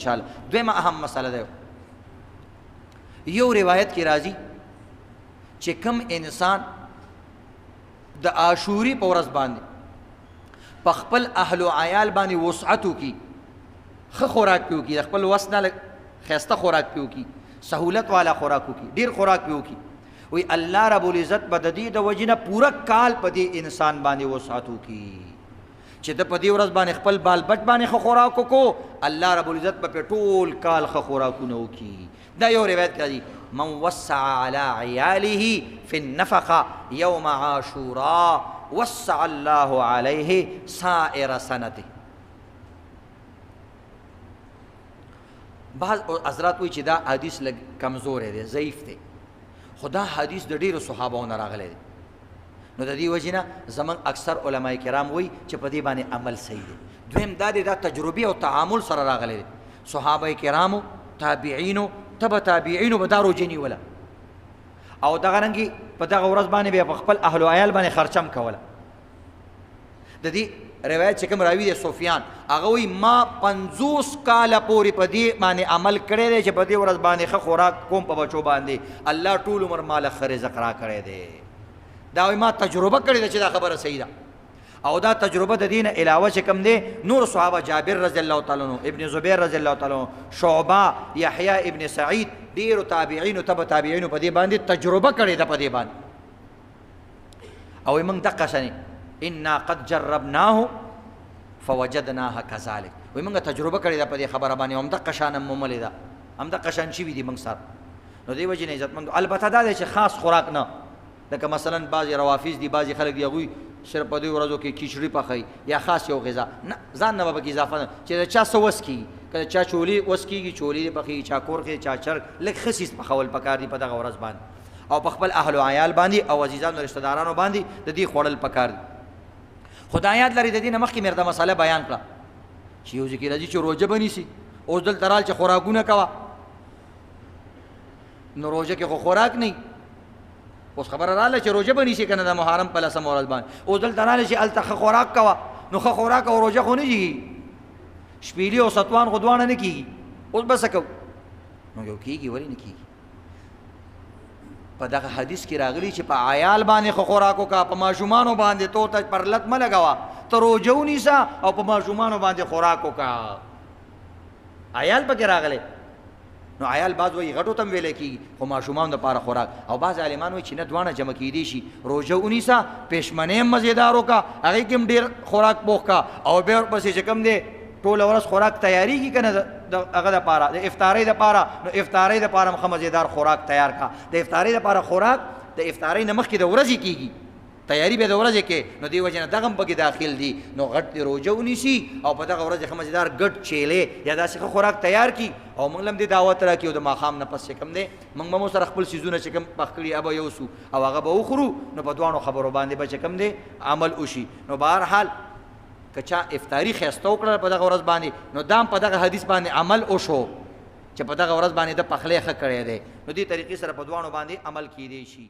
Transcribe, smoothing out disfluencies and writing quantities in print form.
انشاءالله. دویمه اهم مسله ده، یو روایت کې راځي چې کم انسان د عاشورې په ورځ باندې په خپل اهل او عیال باندې وسعت وکړي، ښه خوراک پې وکړي، د خپل وس نه ښایسته خوراک پې وکړي، سهولت والا خوراک وکړي، ډېر خوراک پې وکړي، وی الله رب العزت به د دې د وجې نه پوره کال په دې انسان باندې وسعت وکړي چې د په دې ورځ باندې خپل بال بچ باندې ښه خوراک وکړو، الله رب العزت به پې ټول کال ښه خوراکونه وکړي. دا یو روایت کې راځي من وسع علی عیاله فی النفقه یوم عاشورا وسع الله علیه سائر سنته. بعض حضرات وایي چې دا حدیث لږ کمزوری دی، ضعیف دی، خو دا حدیث د ډېرو صحابهو نه راغلی دی. نو د دې وجې نه زموږ اکثر علما کرام وایي چې په دې باندې عمل صحیح دی. دویم دا دی دا تجربې او تعامل سره راغلی دی. صحابه کرامو، تابعینو، تبع تابعینو به دا روژه نیوله او دغه رنګې په دغه ورځ باندې به په خپل اهل و عیال باندې خرچم کوله. د دې روایت چې کوم راوي دی سفیان، هغه وایي ما 50 کاله پورې په دې باندې عمل کړی دی چې په دې ورځ باندې ښه خوراک کوم په بچو باندې، الله ټول عمر ماله ښه رزق را کړی دی. دا وایي ما تجربه کړې ده چې دا خبره صحیح ده. او دا تجربه د دې نه علاوه چې کوم دی نور صحابه، جابر رضی الله تعالی عنہ، ابن زبیر رضی الله تعالی عنہ، شعبه، یحیی ابن سعید، ډېرو تابعینو تبع تابعینو په دې باندې تجربه کړې ده په دې باندې. او موږ دقه شانې انا قد جربناه فوجدناها كذلك، وایي موږ تجربه کړې ده په دې خبره باندې، همدقه شان موملې ده، همدقه شان شوي دي موږ سره. نو دې وجې نه عزتمندو البته دا دی چې خاص خوراک نه، لکه مثلا بعضې روافظ دي، بعضې خلک دي هغوی صرف په دې ورځو کې کیچړي پخوي یا خاص یو غذا، نه ځان نه به پکې اضافه نه، چې د چا څه وس کېږي، که د چا چولې وس کېږي چولې دې پخېږي، چا کور کې چا چرګ، لږ ښه څیز پخول پکار دي په دغه ورځ باندې، او په خپل اهل و عیال باندې او عزیزانو رشته دارانو باندې د دې خوړل پکار دي. خدا یاد لري د دې نه مخکې مې دا مسله بیان کړه چې یو ځای کې راځي چې روژه به نیسي، اوس دلته رال چې خوراکونه کوه، نو روژه کې خو خوراک نه، اوس خبره رااله چې روژه به نیسي که نه د محرم په 10مه ورځ باندې، اوس دلته رااله چې هلته ښه خوراک کوه، نو ښه خوراک او روژه خو نه کېږي، شپېلي او ستوان خو دواړه نه کېږي. اوس به څه کوو؟ نو یو کېږي، ولې نه کېږي؟ په دغه حدیث کې راغلي چې په عیال باندې خو خوراک وکړه، په ماشومانو باندې تو ته پرلت مه لګوه، ته روژه ونیسه او په ماشومانو باندې خوراک وکړه. عیال پکې راغلی، نو عیال بعض وایي غټو ته هم ویلی کېږي، خو ماشومانو دپاره خوراک، او بعض عالمان وایي چې نه دواړه جمع کېدی شي، روژه ونیسه، پېشمنۍ هم مزېدار وکړه، هغې کې هم ډېر خوراک پوخ کړه، او بیا ورپسې چې کوم دی ټوله ورځ خوراک تیارېږي که نه د هغه دپاره د افطارۍ دپاره، نو افطارۍ دپاره هم ښه مزېدار خوراک تیار کړه. د افطارۍ دپاره خوراک د افطارۍ نه مخکې د ورځې کېږي، تیاری به د ورځې کې، نو دې وجې نه دغه هم پکې داخل دي. نو غټ دې روژه ونیسي او په دغه ورځ ښه مزېدار ګډ چیلې یا داسې ښه خوراک تیار کړي، او موږ هم دې دعوت راکړي، او د ماښام نه پس چې کوم دی موږ به مو سره خپل څیزونه چې کوم پخ کړي هغه به یوسو او هغه به وخورو، نو په دواړو خبرو باندې به چې کوم دی عمل وشي. نو بهرحال که چا افطاري ښایسته وکړه په دغه ورځ باندې، نو دا هم په دغه حدیث باندې عمل وشو چې په دغه ورځ باندې د پخلی ښه کړی دی، نو دې طریقې سره په دواړو باندې عمل کیدی شي.